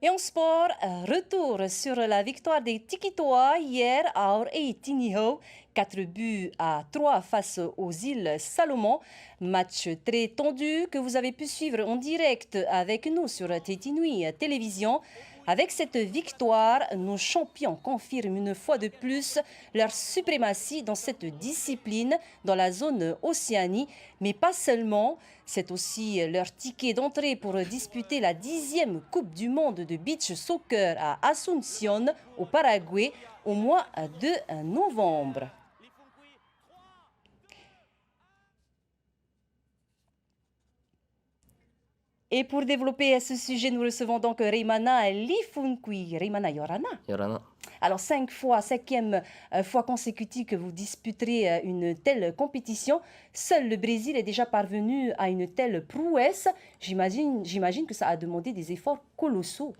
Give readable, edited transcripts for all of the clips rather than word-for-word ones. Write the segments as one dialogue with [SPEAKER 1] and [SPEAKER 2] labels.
[SPEAKER 1] Et en sport, retour sur la victoire des Tikitoa hier à Orei-Tiniho, 4 buts à 3 face aux îles Salomon. Match très tendu que vous avez pu suivre en direct avec nous sur Tétinui Télévision. Avec cette victoire, nos champions confirment une fois de plus leur suprématie dans cette discipline dans la zone Océanie, mais pas seulement. C'est aussi leur ticket d'entrée pour disputer la 10e Coupe du monde de beach soccer à Asunción, au Paraguay, au mois de novembre. Et pour développer ce sujet, nous recevons donc Reimana Lifunkui. Reimana Yorana.
[SPEAKER 2] Yorana.
[SPEAKER 1] Alors, 5e fois consécutive que vous disputerez une telle compétition. Seul le Brésil est déjà parvenu à une telle prouesse. J'imagine que ça a demandé des efforts colossaux.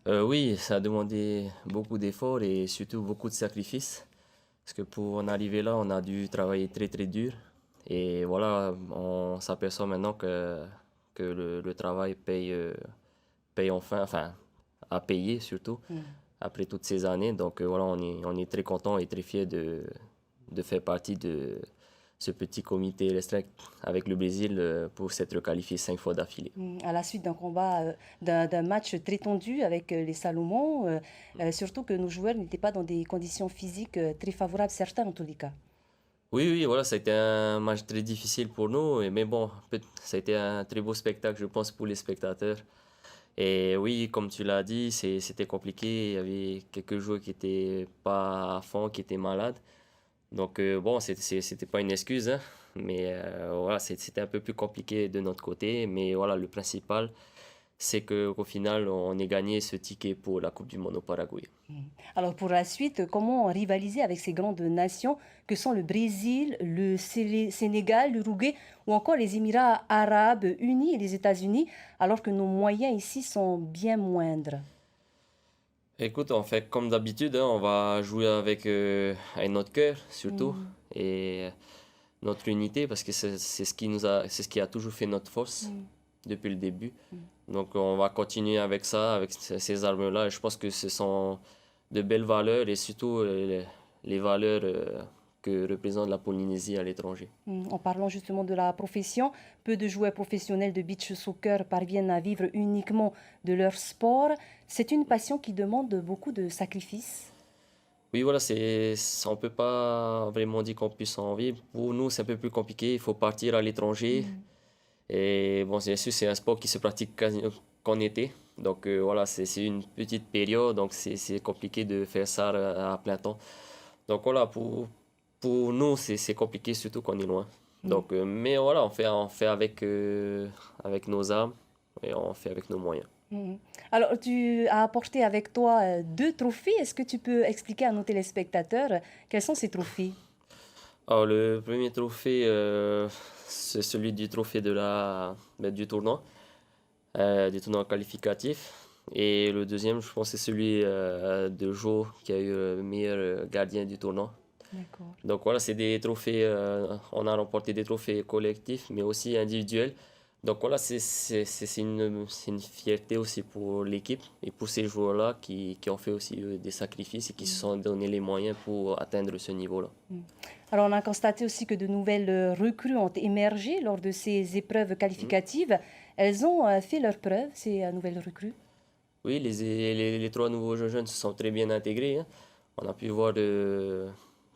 [SPEAKER 2] Oui, ça a demandé beaucoup d'efforts et surtout beaucoup de sacrifices. Parce que pour en arriver là, on a dû travailler très très dur. Et voilà, on s'aperçoit maintenant que le travail paye enfin, à payer surtout, après toutes ces années. Donc voilà, on est très content et très fiers de faire partie de ce petit comité restreint avec le Brésil pour s'être qualifié 5 fois d'affilée.
[SPEAKER 1] À la suite d'un combat, d'un match très tendu avec les Salomon, surtout que nos joueurs n'étaient pas dans des conditions physiques très favorables, certains en tous les cas.
[SPEAKER 2] Oui, voilà, ça a été un match très difficile pour nous, mais bon, ça a été un très beau spectacle, je pense, pour les spectateurs. Et oui, comme tu l'as dit, c'était compliqué. Il y avait quelques joueurs qui étaient pas à fond, qui étaient malades. Donc bon, c'était pas une excuse, hein, mais voilà, c'était un peu plus compliqué de notre côté. Mais voilà, le principal, c'est qu'au final, on ait gagné ce ticket pour la Coupe du Monde au Paraguay.
[SPEAKER 1] Alors pour la suite, comment rivaliser avec ces grandes nations que sont le Brésil, le Sénégal, l'Uruguay ou encore les Émirats arabes unis et les États-Unis, alors que nos moyens ici sont bien moindres?
[SPEAKER 2] Écoute, on fait comme d'habitude, hein, on va jouer avec notre cœur surtout et notre unité parce que c'est ce qui c'est ce qui a toujours fait notre force depuis le début. Donc on va continuer avec ça, avec ces armes-là. Et je pense que ce sont de belles valeurs et surtout les valeurs que représente la Polynésie à l'étranger.
[SPEAKER 1] En parlant justement de la profession, peu de joueurs professionnels de beach soccer parviennent à vivre uniquement de leur sport. C'est une passion qui demande beaucoup de sacrifices.
[SPEAKER 2] Oui, voilà, on peut pas vraiment dire qu'on puisse en vivre. Pour nous, c'est un peu plus compliqué. Il faut partir à l'étranger. Et bon, bien sûr, c'est un sport qui se pratique qu'en été. Donc voilà, c'est une petite période, donc c'est compliqué de faire ça à plein temps. Donc voilà, pour nous, c'est compliqué, surtout qu'on est loin. Donc, mais voilà, on fait avec nos armes et on fait avec nos moyens.
[SPEAKER 1] Alors, tu as apporté avec toi 2 trophées. Est-ce que tu peux expliquer à nos téléspectateurs quels sont ces trophées?
[SPEAKER 2] Alors, le premier trophée, c'est celui du trophée du tournoi qualificatif. Et le deuxième, je pense, c'est celui de Joe qui a eu le meilleur gardien du tournoi.
[SPEAKER 1] D'accord.
[SPEAKER 2] Donc voilà, c'est des trophées, on a remporté des trophées collectifs, mais aussi individuels. Donc voilà, c'est une fierté aussi pour l'équipe et pour ces joueurs-là qui ont fait aussi des sacrifices et qui se sont donné les moyens pour atteindre ce niveau-là.
[SPEAKER 1] Alors, on a constaté aussi que de nouvelles recrues ont émergé lors de ces épreuves qualificatives. Elles ont fait leurs preuves, ces nouvelles recrues.
[SPEAKER 2] Oui, les trois nouveaux jeunes se sont très bien intégrés, hein. On a pu voir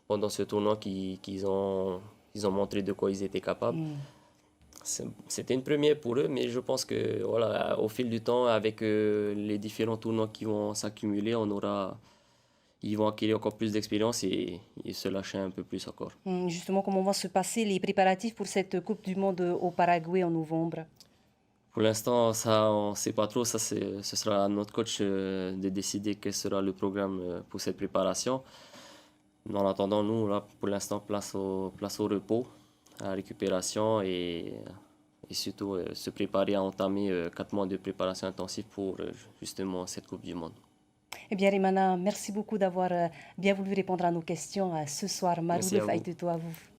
[SPEAKER 2] pendant ce tournoi ils ont montré de quoi ils étaient capables. C'était une première pour eux, mais je pense que voilà, au fil du temps, avec les différents tournois qui vont s'accumuler, ils vont acquérir encore plus d'expérience et se lâcher un peu plus encore.
[SPEAKER 1] Justement, comment vont se passer les préparatifs pour cette Coupe du Monde au Paraguay en novembre?
[SPEAKER 2] Pour l'instant, ça, on ne sait pas trop. Ce sera à notre coach de décider quel sera le programme pour cette préparation. En attendant, nous, là, pour l'instant, place au repos, à la récupération et surtout se préparer à entamer 4 mois de préparation intensive pour justement cette Coupe du Monde.
[SPEAKER 1] Eh bien, Rimana, merci beaucoup d'avoir bien voulu répondre à nos questions ce soir.
[SPEAKER 2] Merci à
[SPEAKER 1] Maroulef
[SPEAKER 2] vous.
[SPEAKER 1] à vous.